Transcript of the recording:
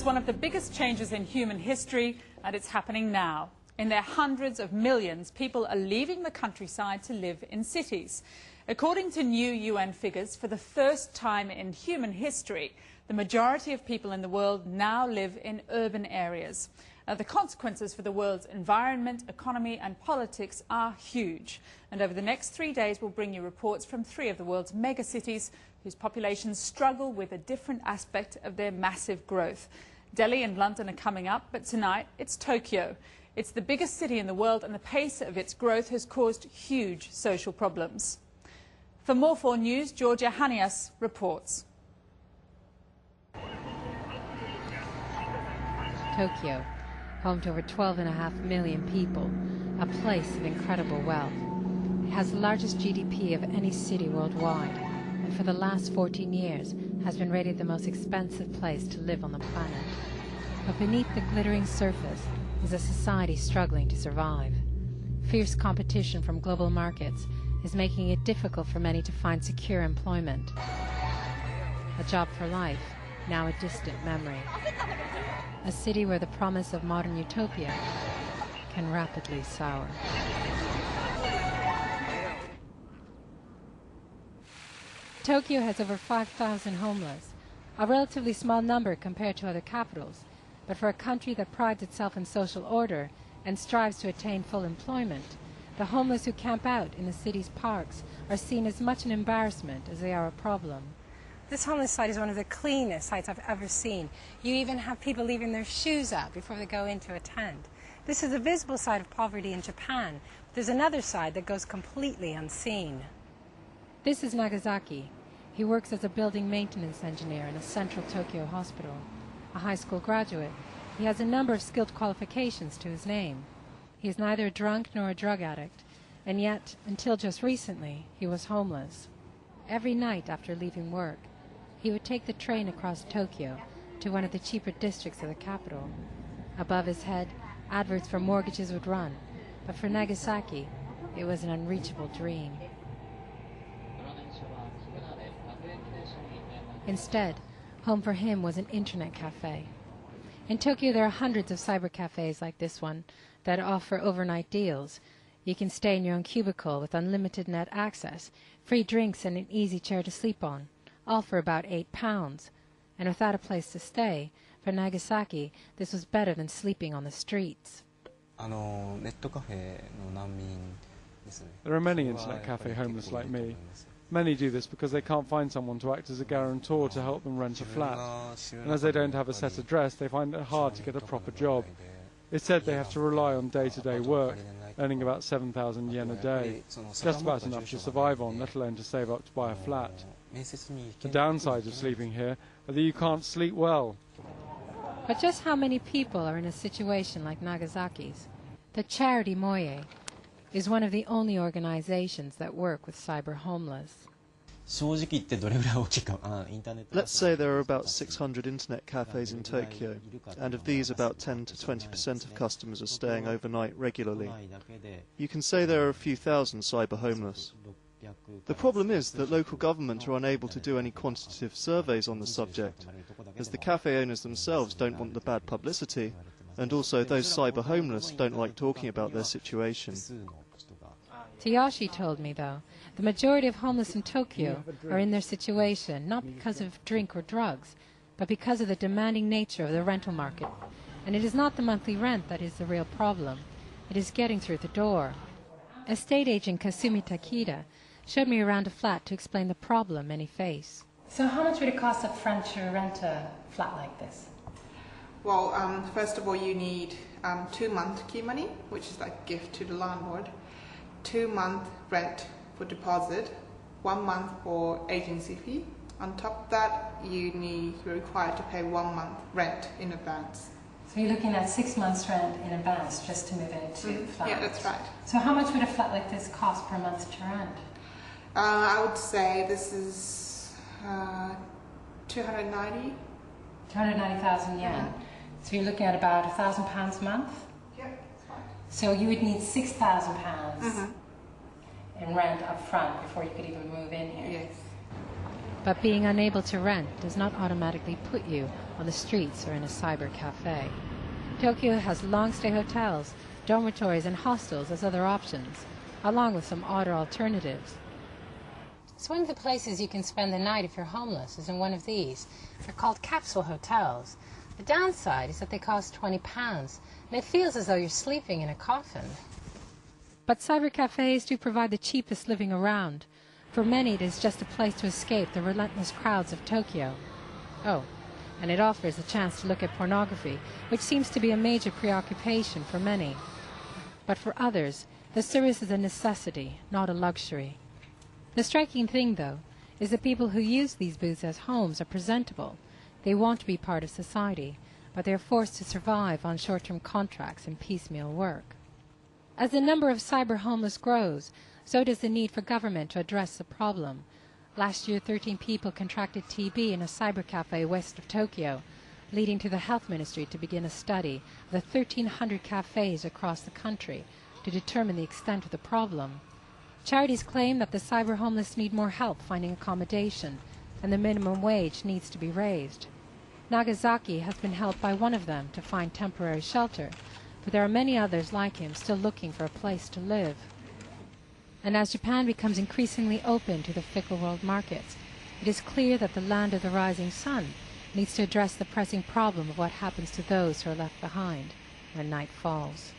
It's one of the biggest changes in human history, and it's happening now. In their hundreds of millions, people are leaving the countryside to live in cities. According to new UN figures, for the first time in human history, the majority of people in the world now live in urban areas. The consequences for the world's environment, economy and politics are huge. And over the next 3 days, we'll bring you reports from 3 of the world's megacities whose populations struggle with a different aspect of their massive growth. Delhi and London are coming up, but tonight it's Tokyo. It's the biggest city in the world, and the pace of its growth has caused huge social problems. For more 4 News, Georgia Hanias reports. Tokyo, home to over 12.5 million people, a place of incredible wealth. It has the largest GDP of any city worldwide, and for the last 14 years has been rated the most expensive place to live on the planet. But beneath the glittering surface is a society struggling to survive. Fierce competition from global markets is making it difficult for many to find secure employment. A job for life, now a distant memory. A city where the promise of modern utopia can rapidly sour. Tokyo has over 5,000 homeless, a relatively small number compared to other capitals, but for a country that prides itself in social order and strives to attain full employment, the homeless who camp out in the city's parks are seen as much an embarrassment as they are a problem. This homeless site is one of the cleanest sites I've ever seen. You even have people leaving their shoes out before they go into a tent. This is the visible side of poverty in Japan. There's another side that goes completely unseen. This is Nagasaki. He works as a building maintenance engineer in a central Tokyo hospital. A high school graduate, he has a number of skilled qualifications to his name. He is neither a drunk nor a drug addict, and yet, until just recently, he was homeless. Every night after leaving work, he would take the train across Tokyo to one of the cheaper districts of the capital. Above his head, adverts for mortgages would run, but for Nagasaki, it was an unreachable dream. Instead, home for him was an internet cafe. In Tokyo, there are hundreds of cyber cafes like this one that offer overnight deals. You can stay in your own cubicle with unlimited net access, free drinks and an easy chair to sleep on, all for about £8. And without a place to stay, for Nagasaki, this was better than sleeping on the streets. There are many internet cafe homeless like me. Many do this because they can't find someone to act as a guarantor to help them rent a flat. And as they don't have a set address, they find it hard to get a proper job. It's said they have to rely on day-to-day work, earning about 7,000 yen a day, just about enough to survive on, let alone to save up to buy a flat. The downside of sleeping here are that you can't sleep well. But just how many people are in a situation like Nagasaki's? The charity Moye is one of the only organizations that work with cyber homeless. Let's say there are about 600 internet cafes in Tokyo, and of these about 10 to 20% of customers are staying overnight regularly. You can say there are a few thousand cyber homeless. The problem is that local government are unable to do any quantitative surveys on the subject, as the cafe owners themselves don't want the bad publicity, and also those cyber homeless don't like talking about their situation. Tayashi told me, though, the majority of homeless in Tokyo are in their situation not because of drink or drugs, but because of the demanding nature of the rental market. And it is not the monthly rent that is the real problem. It is getting through the door. Estate agent Kasumi Takeda showed me around a flat to explain the problem many face. So how much would it cost up front to rent a flat like this? Well, first of all, you need 2 months key money, which is like a gift to the landlord, 2 month rent for deposit, 1 month for agency fee. On top of that, you're required to pay 1 month rent in advance. So you're looking at 6 months rent in advance just to move into flat. Yeah, that's right. So how much would a flat like this cost per month to rent? I would say this is 290. 290,000 yen. So you're looking at about £1,000 a month? Yeah, that's right. So you would need £6,000 in rent up front before you could even move in here? Yes. But being unable to rent does not automatically put you on the streets or in a cyber cafe. Tokyo has long-stay hotels, dormitories and hostels as other options, along with some odder alternatives. So one of the places you can spend the night if you're homeless is in one of these. They're called capsule hotels. The downside is that they cost £20, and it feels as though you're sleeping in a coffin. But cyber cafes do provide the cheapest living around. For many, it is just a place to escape the relentless crowds of Tokyo. Oh, and it offers a chance to look at pornography, which seems to be a major preoccupation for many. But for others, the service is a necessity, not a luxury. The striking thing, though, is that people who use these booths as homes are presentable. They want to be part of society, but they are forced to survive on short-term contracts and piecemeal work. As the number of cyber homeless grows, so does the need for government to address the problem. Last year, 13 people contracted TB in a cyber cafe west of Tokyo, leading to the health ministry to begin a study of the 1,300 cafes across the country to determine the extent of the problem. Charities claim that the cyber homeless need more help finding accommodation, and the minimum wage needs to be raised. Nagasaki has been helped by one of them to find temporary shelter, but there are many others like him still looking for a place to live. And as Japan becomes increasingly open to the fickle world markets, it is clear that the land of the rising sun needs to address the pressing problem of what happens to those who are left behind when night falls.